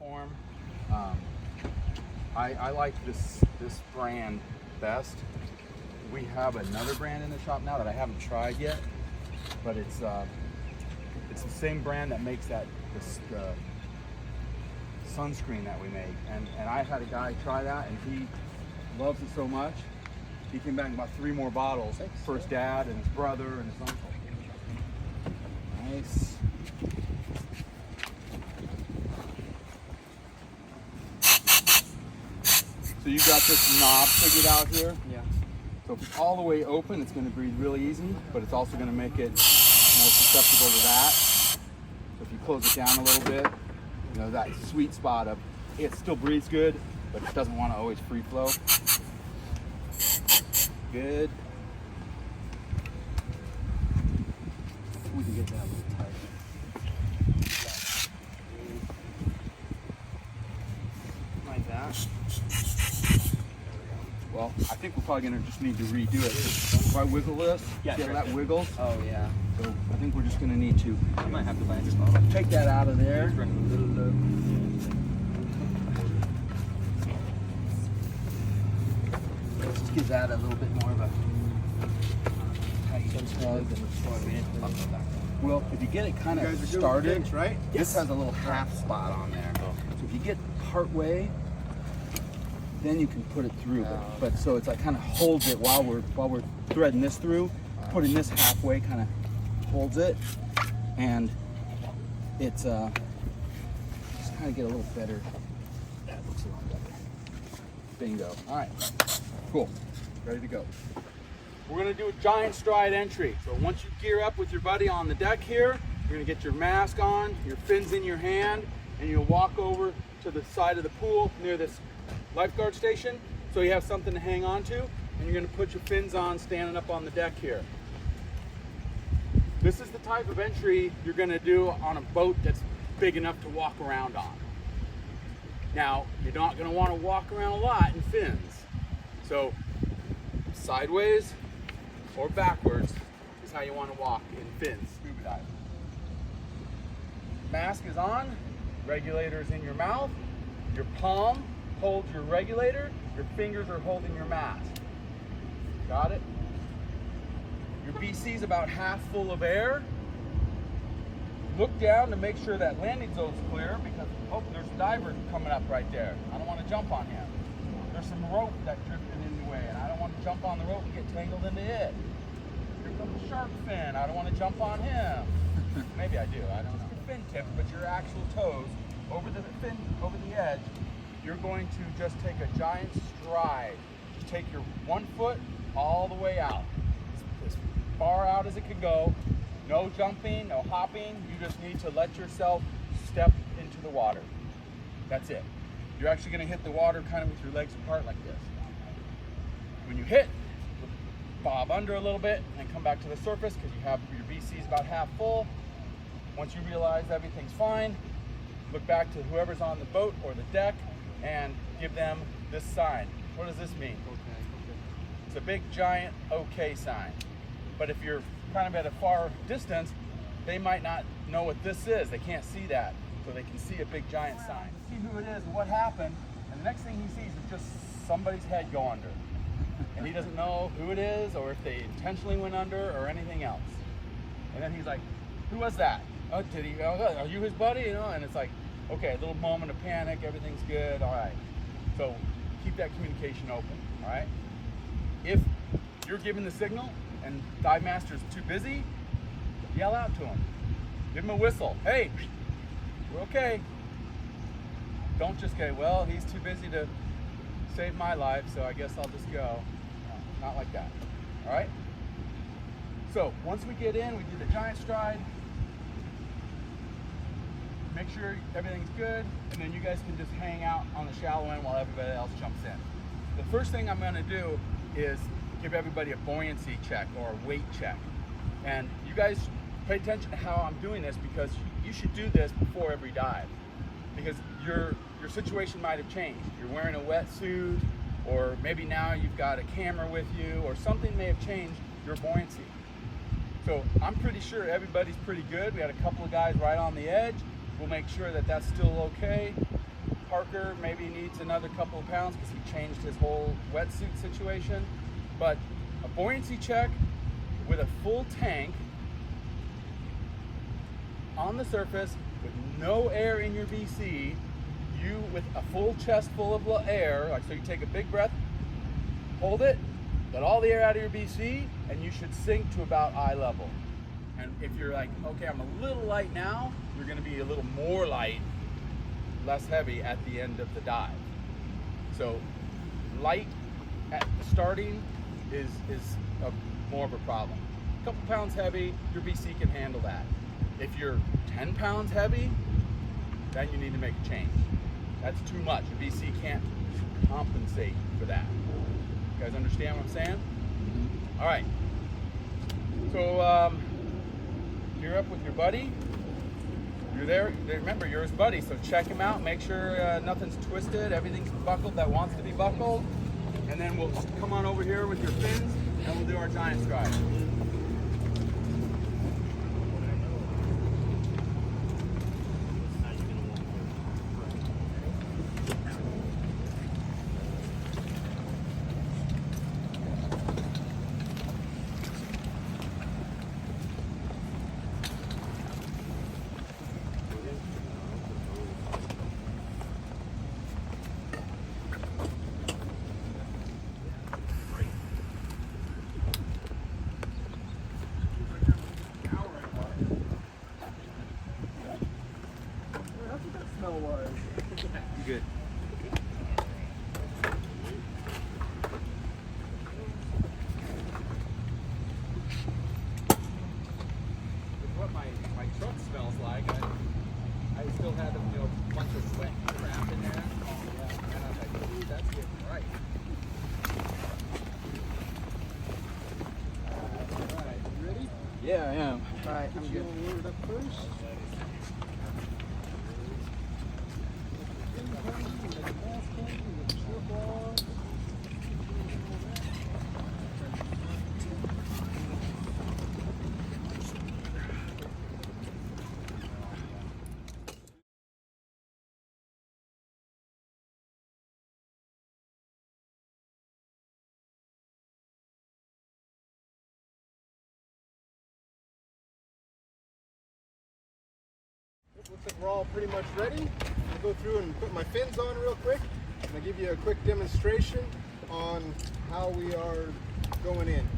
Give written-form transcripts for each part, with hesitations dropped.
platform. I like this brand best. We have another brand in the shop now that I haven't tried yet, but it's the same brand that makes the sunscreen that we make. And I had a guy try that, and he loves it so much. He came back and bought 3 more bottles for his dad and his brother and his uncle. Nice. So you got this knob figured out here? Yeah. So if it's all the way open, it's going to breathe really easy, but it's also going to make it more susceptible to that. So if you close it down a little bit, you know, that sweet spot of it still breathes good, but it doesn't want to always free flow. Good. We can get that a little tight. Like that. Well, I think we're probably going to just need to redo it. If I wiggle this, Yeah, see how sure. that wiggles? Oh yeah. So I think we're just going to need to I might have to buy this bottle. take that out of there. Let's just give that a little bit more of a tight tug. Well, if you get it kind of started, right? this has a little half spot on there. So if you get part way, then you can put it through. But so it's like kind of holds it while we're threading this through. Putting this halfway kind of holds it, and it's just kind of get a little better. That looks a lot better. Bingo. All right, cool. Ready to go. We're gonna do a giant stride entry. So once you gear up with your buddy on the deck here, you're gonna get your mask on, your fins in your hand, and you'll walk over to the side of the pool near this lifeguard station, so you have something to hang on to, and you're gonna put your fins on standing up on the deck here. This is the type of entry you're gonna do on a boat that's big enough to walk around on. Now, you're not gonna wanna walk around a lot in fins. So, sideways or backwards is how you wanna walk in fins, scuba diving. Mask is on, regulator is in your mouth, your palm holds your regulator, your fingers are holding your mask. Got it? Your BC is about half full of air. Look down to make sure that landing zone's clear, because, oh, there's a diver coming up right there. I don't want to jump on him. There's some rope that drifted in the way, and I don't want to jump on the rope and get tangled into it. Here comes a shark fin. I don't want to jump on him. Maybe I do, I don't know. Your fin tip, but your actual toes over the fin, over the edge, you're going to just take a giant stride. Just take your 1 foot all the way out. As far out as it can go. No jumping, no hopping. You just need to let yourself step into the water. That's it. You're actually going to hit the water kind of with your legs apart like this. When you hit, bob under a little bit and come back to the surface, because you have your BC's about half full. Once you realize everything's fine, look back to whoever's on the boat or the deck and give them this sign. What does this mean? Okay. It's a big giant OK sign. But if you're kind of at a far distance, they might not know what this is. They can't see that. So they can see a big giant sign. See who it is and what happened, and the next thing he sees is just somebody's head go under. And he doesn't know who it is or if they intentionally went under or anything else. And then he's like, who was that? Oh, did he? Oh, are you his buddy? You know, and it's like, okay, a little moment of panic, everything's good, all right. So keep that communication open, all right? If you're giving the signal and dive master's too busy, yell out to him. Give him a whistle. Hey, we're okay. Don't just go, well, he's too busy to save my life, so I guess I'll just go. No, not like that, all right? So once we get in, we do the giant stride. Make sure everything's good, and then you guys can just hang out on the shallow end while everybody else jumps in. The first thing I'm gonna do is give everybody a buoyancy check or a weight check. And you guys pay attention to how I'm doing this, because you should do this before every dive. Because your situation might have changed. You're wearing a wetsuit, or maybe now you've got a camera with you, or something may have changed your buoyancy. So I'm pretty sure everybody's pretty good. We had a couple of guys right on the edge. We'll make sure that that's still okay. Parker maybe needs another couple of pounds because he changed his whole wetsuit situation. But a buoyancy check with a full tank on the surface with no air in your BC, you with a full chest full of air, like so you take a big breath, hold it, let all the air out of your BC, and you should sink to about eye level. And if you're like, okay, I'm a little light now, you're gonna be a little more light, less heavy at the end of the dive. So light at the starting is more of a problem. A couple pounds heavy, your BC can handle that. If you're 10 pounds heavy, then you need to make a change. That's too much. Your BC can't compensate for that. You guys understand what I'm saying? All right. So you're up with your buddy. You're there. Remember, you're his buddy, so check him out. Make sure nothing's twisted. Everything's buckled that wants to be buckled. And then we'll come on over here with your fins, and we'll do our giant stride. Good. With what my truck smells like, I still had a bunch of wet crap in there. And I was like, ooh, that's getting right. Alright, you ready? Yeah, I am. Alright, I'm good. Load it up first. Looks like we're all pretty much ready. I'll go through and put my fins on real quick, and I'll give you a quick demonstration on how we are going in.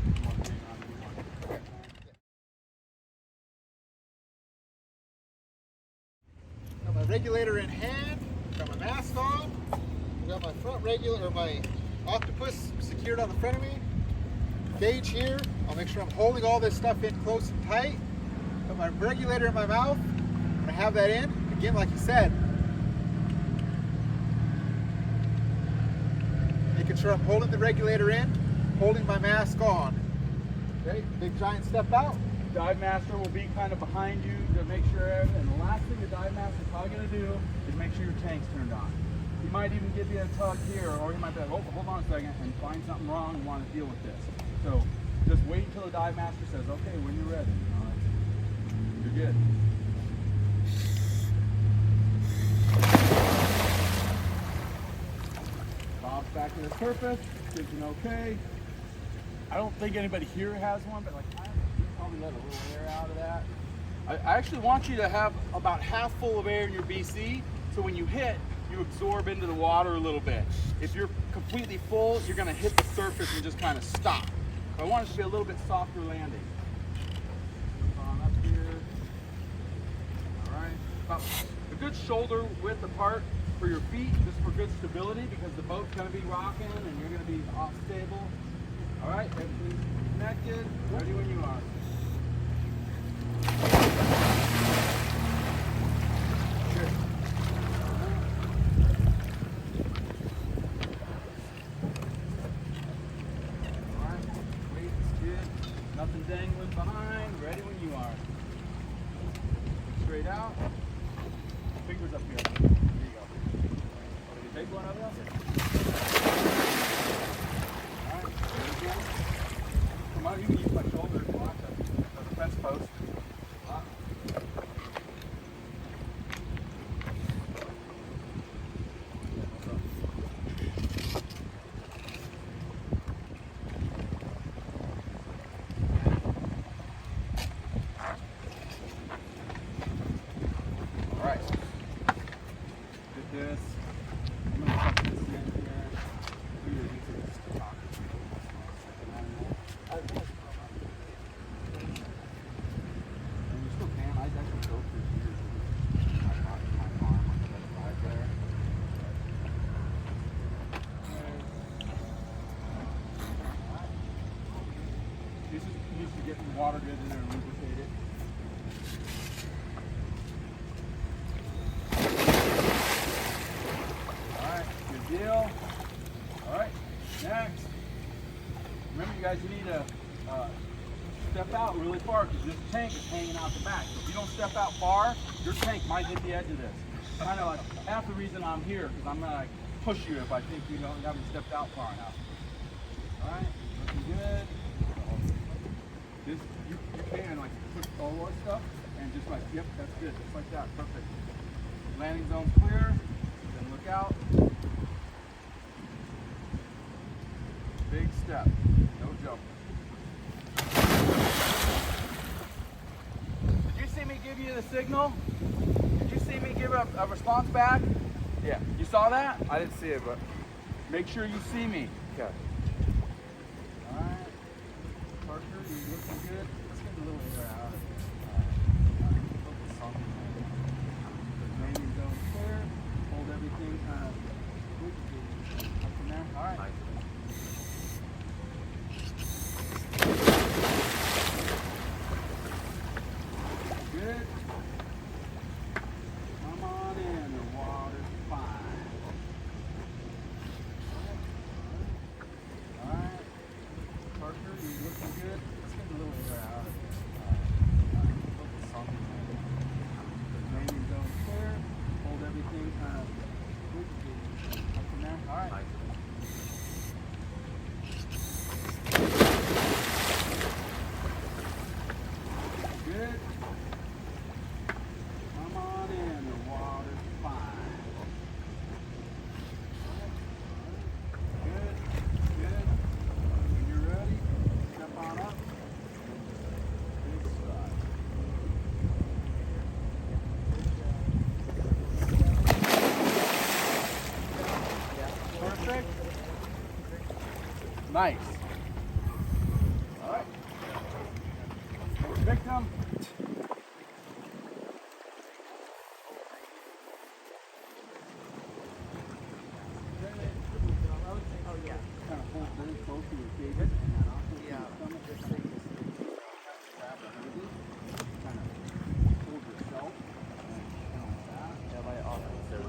Got my regulator in hand, got my mask on, I've got my front regulator, or my octopus secured on the front of me. Gauge here, I'll make sure I'm holding all this stuff in close and tight. Got my regulator in my mouth. I'm going to have that in, again like you said, making sure I'm holding the regulator in, holding my mask on. Okay, big giant step out. Dive master will be kind of behind you to make sure, and the last thing the dive master is probably going to do is make sure your tank's turned on. He might even give you a tug here, or he might be like, oh, hold on a second, and find something wrong and want to deal with this. So just wait until the dive master says, okay, when you're ready. All right. You're good. Bob's back to the surface, gives an okay. I don't think anybody here has one, but like I probably let a little air out of that. I actually want you to have about half full of air in your BC, so when you hit, you absorb into the water a little bit. If you're completely full, you're gonna hit the surface and just kind of stop. So I want it to be a little bit softer landing. On up here. All right, about a good shoulder width apart for your feet, just for good stability, because the boat's gonna be rocking and you're gonna be off stable. All right, everything's connected. Ready when you are. Good. All right, weight is good. Nothing dangling behind. Ready when you are. Straight out. Fingers up here. There you go. Did you take one of them? All right, there we go. Come on, you can use my shoulder if you want to. There's a fence post. this. I'm gonna tuck this in here. We are using this to talk. And you still can. I can go through here. My arm on the other side there. This is used to getting water good in there and lubricate it. Alright, good deal. Alright, next. Remember you guys, you need to step out really far because this tank is hanging out the back. So if you don't step out far, your tank might hit the edge of this. Kind of like half the reason I'm here because I'm going to push you if I think you haven't stepped out far enough. Alright, looking good. This, you can like push forward stuff and just like, yep, that's good, just like that, perfect. Landing zone's clear, then look out. Big step, no jump. Did you see me give you the signal? Did you see me give a response back? Yeah, you saw that? I didn't see it, but Make sure you see me. okay. Alright. Parker, you looking good? Let's get a little air out. Focus on the landing zone clear. Hold everything kind of up from there. Alright. Good. Come on in, the water's fine. Alright. Parker, you looking good? Let's get a little air out. Focus on the landing zone clear. Hold everything kind of up from there. Alright. Good. Come on in, the water's fine. Good, good. When you're ready, step on up. Big stride. Perfect. Nice. All right. Victim. Kind of hold very close to your cage and then also to your stomach just so you can grab the baby. Kind of hold yourself. And like that. Yeah, my office there. You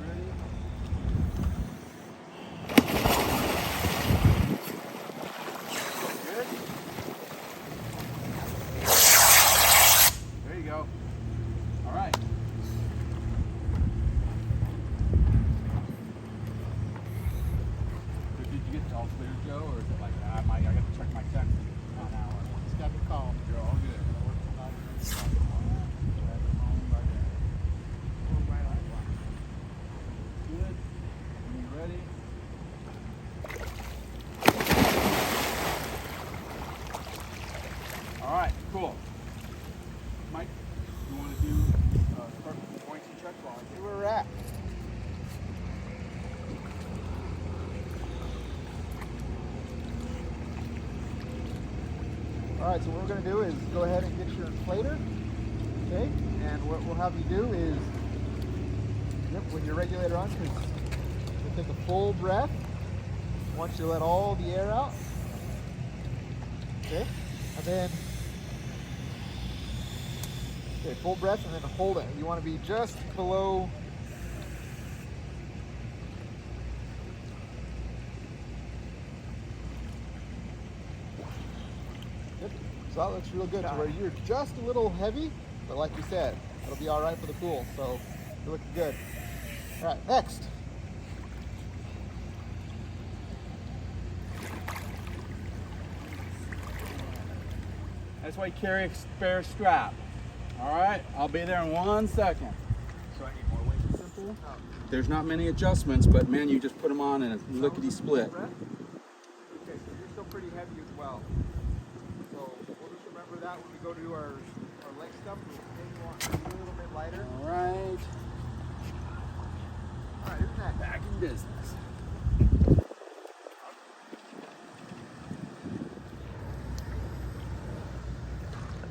ready? Good. There you go. All right. So did you get all clear, Joe, or is it like I got to check my text on an hour? Just got the call. You're all good. Good. You ready? All right, cool. Mike, you want to do start with the points and check while I See do where we're at. All right, so what we're going to do is go ahead and get your inflator, okay? And what we'll have you do is, with your regulator on, you'll take a full breath. I want you to let all the air out, okay? And then, okay, full breath and then hold it. You want to be just below. Good. So that looks real good to where you're just a little heavy, but like you said, it'll be all right for the pool. So you're looking good. All right, next. That's why you carry a spare strap. All right, I'll be there in 1 second. So I need more weight in simple. There's not many adjustments, but man, you just put them on and a lickety split. Okay, so you're still pretty heavy as well. So we'll just remember that when we go to our our leg stuff, we'll maybe a little bit lighter. All right. All right, who's next? Back in business.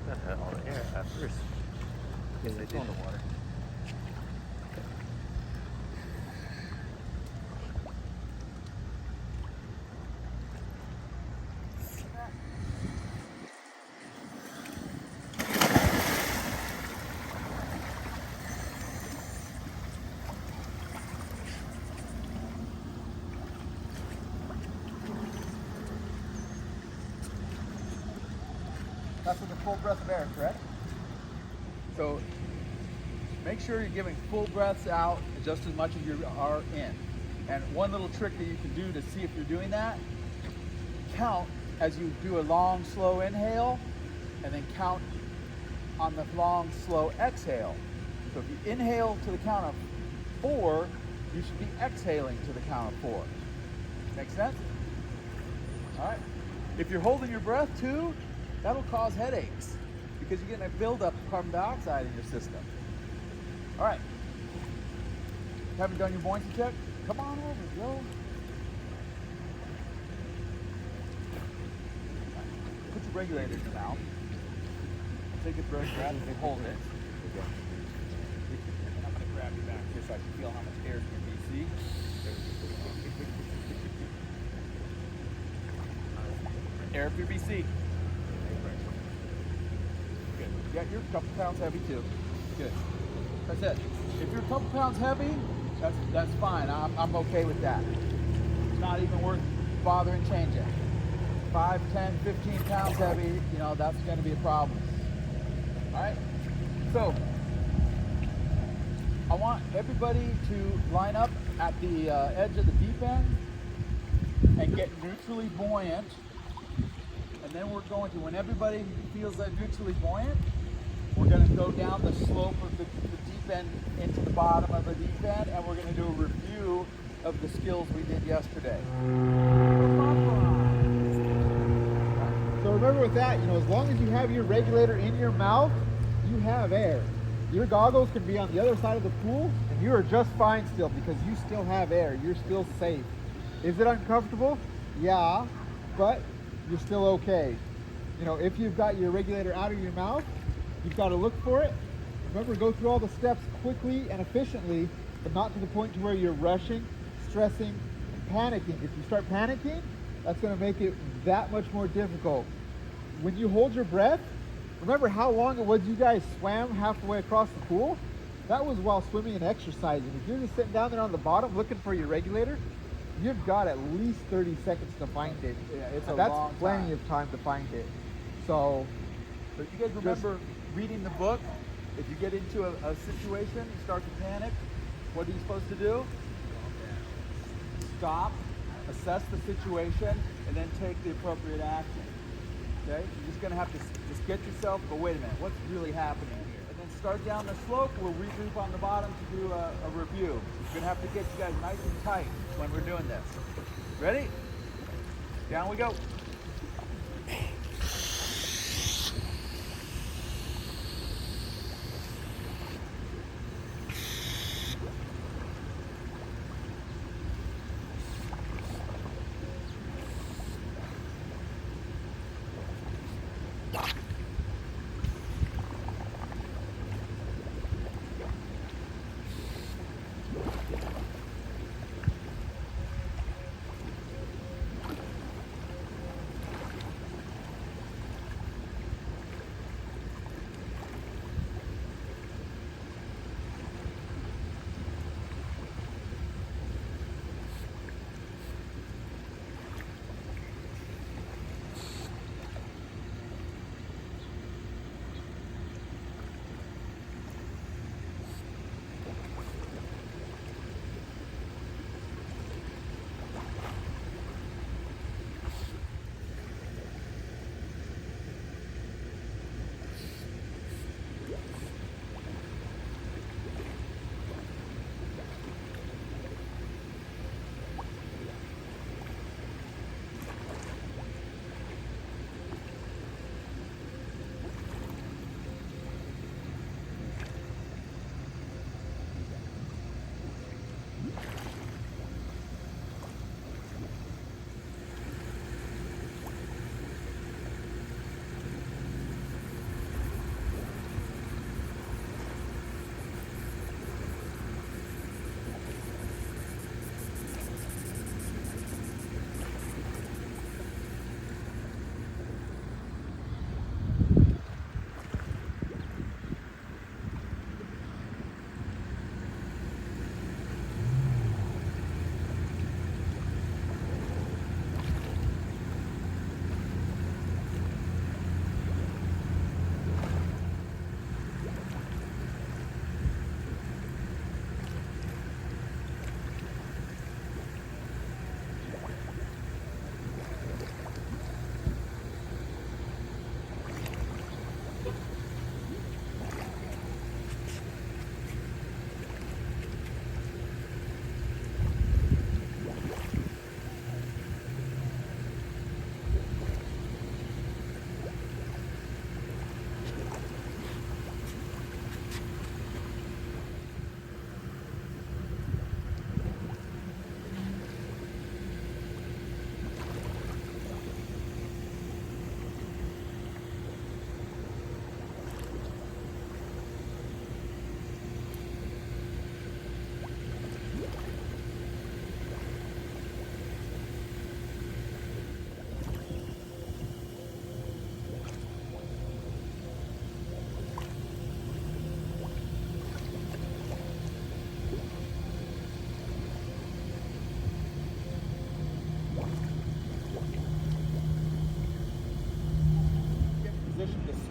What the hell? Air at first. Yes, I did. On the water. That's with a full breath of air, correct? So make sure you're giving full breaths out just as much as you are in. And one little trick that you can do to see if you're doing that, count as you do a long, slow inhale, and then count on the long, slow exhale. So if you inhale to the count of 4, you should be exhaling to the count of 4. Make sense? All right. If you're holding your breath too, that'll cause headaches because you're getting a buildup of carbon dioxide in your system. All right. Haven't done your buoyancy check? Come on over, Joe. Put your regulator in your mouth. Take a breath and hold it. I'm going to grab you back here so I can feel how much air is in your BC. Air up your BC. Good. Yeah, you're a couple pounds heavy too. Good. That's it. If you're a couple pounds heavy, that's fine. I'm okay with that. It's not even worth bothering changing. 5, 10, 15 pounds heavy, you know, that's going to be a problem. All right? So, I want everybody to line up at the edge of the deep end and get neutrally buoyant. And then we're going to, when everybody feels like neutrally buoyant, we're going to go down the slope of the deep end into the bottom of the deep end, and we're going to do a review of the skills we did yesterday. So remember with that, as long as you have your regulator in your mouth, you have air. Your goggles can be on the other side of the pool, and you are just fine still because you still have air. You're still safe. Is it uncomfortable? Yeah, but you're still okay. If you've got your regulator out of your mouth, you've got to look for it. Remember, go through all the steps quickly and efficiently, but not to the point to where you're rushing, stressing, and panicking. If you start panicking, that's going to make it that much more difficult. When you hold your breath, remember how long it was you guys swam halfway across the pool? That was while swimming and exercising. If you're just sitting down there on the bottom looking for your regulator, you've got at least 30 seconds to find it. Yeah, it's a That's long plenty time. of time to find it. So But you guys remember reading the book? If you get into a situation, you start to panic, what are you supposed to do? Stop, assess the situation, and then take the appropriate action. Okay? You're just going to have to just get yourself, but wait a minute, what's really happening here? And then start down the slope, we'll regroup on the bottom to do a review. We're going to have to get you guys nice and tight when we're doing this. Ready? Down we go.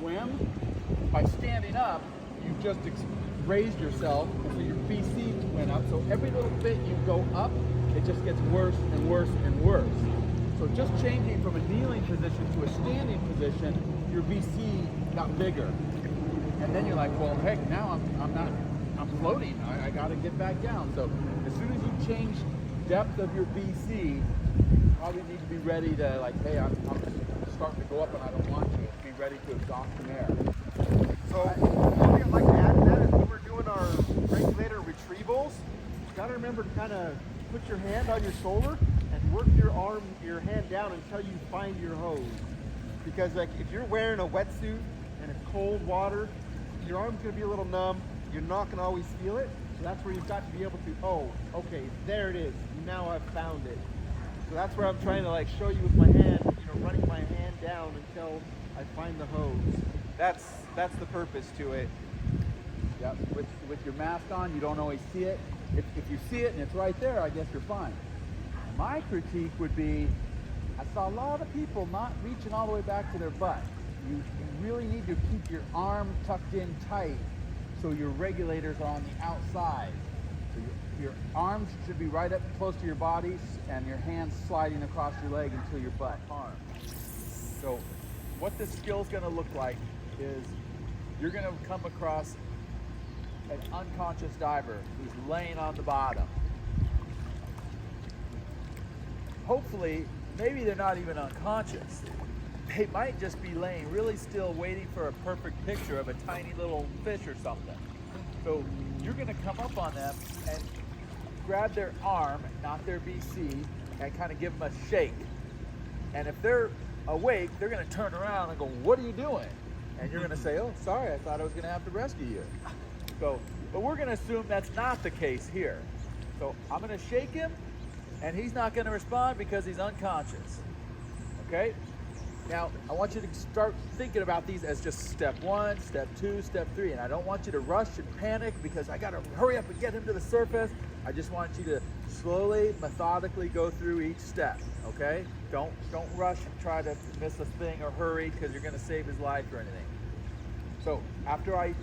swim, by standing up, you just raised yourself, and so your BC went up. So every little bit you go up, it just gets worse and worse and worse. So just changing from a kneeling position to a standing position, your BC got bigger. And then you're like, well, heck, now I'm floating. I got to get back down. So as soon as you change depth of your BC, you probably need to be ready to, like, hey, I'm starting to go up and I don't want to. Be ready to exhaust some air. So one thing I'd like to add to that is when we're doing our regulator retrievals, you got to remember to kind of put your hand on your shoulder and work your hand down until you find your hose. Because like if you're wearing a wetsuit and it's cold water, your arm's going to be a little numb. You're not going to always feel it. So that's where you've got to be able to, oh, okay, there it is. Now I've found it. So that's where I'm trying to like show you with my hand, running my hand down until I find the hose. That's the purpose to it. Yep. With your mask on, you don't always see it. If you see it and it's right there, I guess you're fine. My critique would be, I saw a lot of people not reaching all the way back to their butt. You really need to keep your arm tucked in tight so your regulators are on the outside. So your arms should be right up close to your body and your hands sliding across your leg until your butt arm. So what this skill is going to look like is you're going to come across an unconscious diver who's laying on the bottom. Hopefully, maybe they're not even unconscious. They might just be laying really still waiting for a perfect picture of a tiny little fish or something. So you're going to come up on them and grab their arm, not their BC, and kind of give them a shake. And if they're awake, they're going to turn around and go, what are you doing? And you're going to say, oh, sorry, I thought I was going to have to rescue you. So, but we're going to assume that's not the case here. So I'm going to shake him, and he's not going to respond because he's unconscious. Okay? Now, I want you to start thinking about these as just step 1, step 2, step 3. And I don't want you to rush and panic because I got to hurry up and get him to the surface. I just want you to slowly, methodically go through each step, okay? Don't rush and try to miss a thing or hurry because you're going to save his life or anything. So after I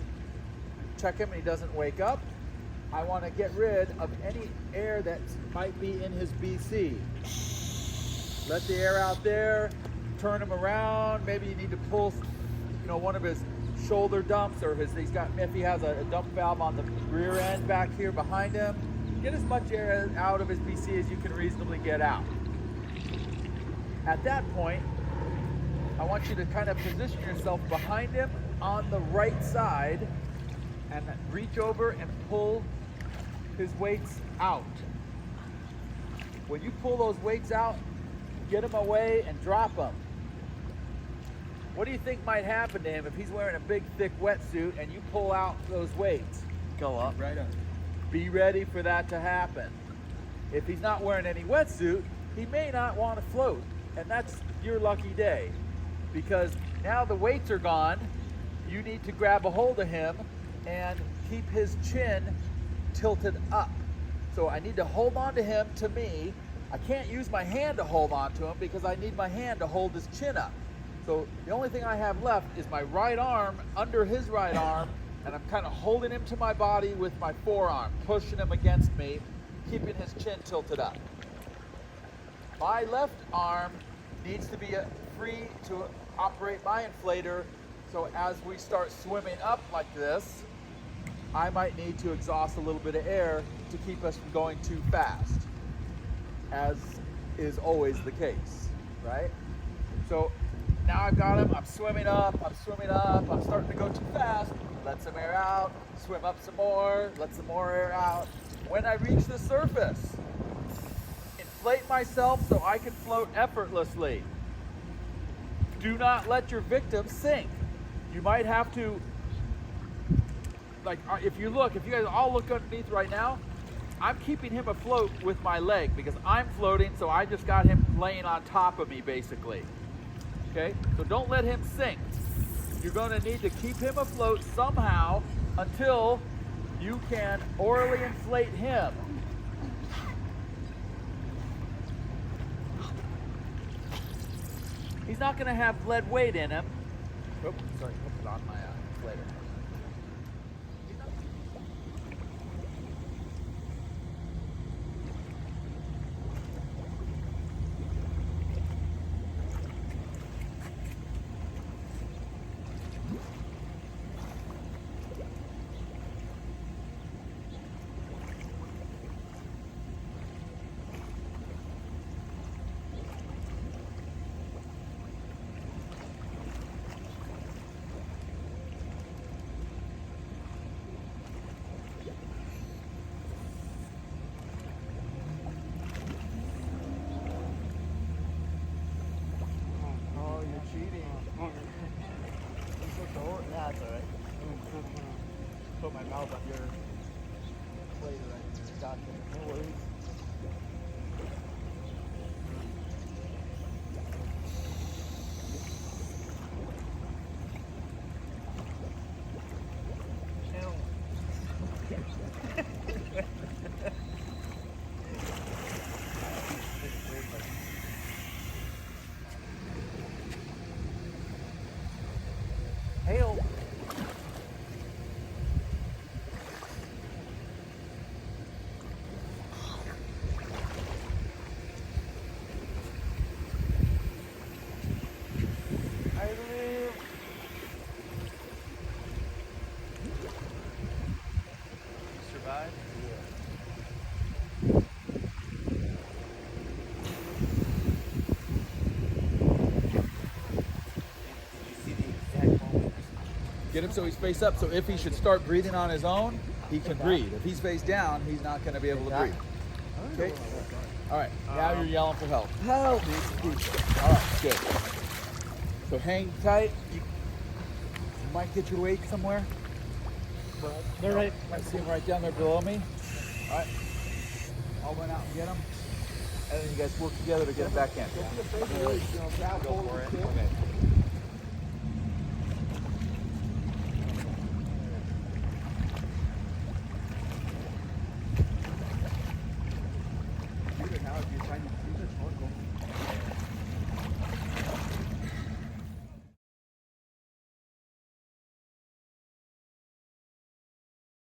check him and he doesn't wake up, I want to get rid of any air that might be in his BC. Let the air out there, turn him around. Maybe you need to pull, one of his shoulder dumps, or if he has a dump valve on the rear end back here behind him. Get as much air out of his BC as you can reasonably get out. At that point, I want you to kind of position yourself behind him on the right side and reach over and pull his weights out. When you pull those weights out, get them away and drop them. What do you think might happen to him if he's wearing a big, thick wetsuit and you pull out those weights? Go up. Right up. Be ready for that to happen. If he's not wearing any wetsuit, he may not want to float, and that's your lucky day, because now the weights are gone. You need to grab a hold of him and keep his chin tilted up. So I need to hold on to him to me. I can't use my hand to hold on to him because I need my hand to hold his chin up. So the only thing I have left is my right arm under his right arm, and I'm kind of holding him to my body with my forearm, pushing him against me, keeping his chin tilted up. My left arm needs to be free to operate my inflator, so as we start swimming up like this, I might need to exhaust a little bit of air to keep us from going too fast, as is always the case, right? So now I've got him, I'm swimming up, I'm starting to go too fast, let some air out, swim up some more, let some more air out. When I reach the surface, inflate myself so I can float effortlessly. Do not let your victim sink. You might have to, if you guys all look underneath right now, I'm keeping him afloat with my leg because I'm floating, so I just got him laying on top of me basically. Okay, so don't let him sink. You're going to need to keep him afloat somehow until you can orally inflate him. He's not going to have lead weight in him, Oh, sorry, put it on my inflator. Oh, you're cheating. That's all right. Put my mouth on your plate right here. Gotcha. No worries. Hail. I live. Survive? Get him so he's face up. So if he should start breathing on his own, he can breathe. If he's face down, he's not going to be able to breathe. Okay. All right. Now you're yelling for help. Help. All right. Good. So hang tight. You might get your weight somewhere. They're right. I see him right down there below me. All right. I'll run out and get him. And then you guys work together to get him back in. Go for it. Okay.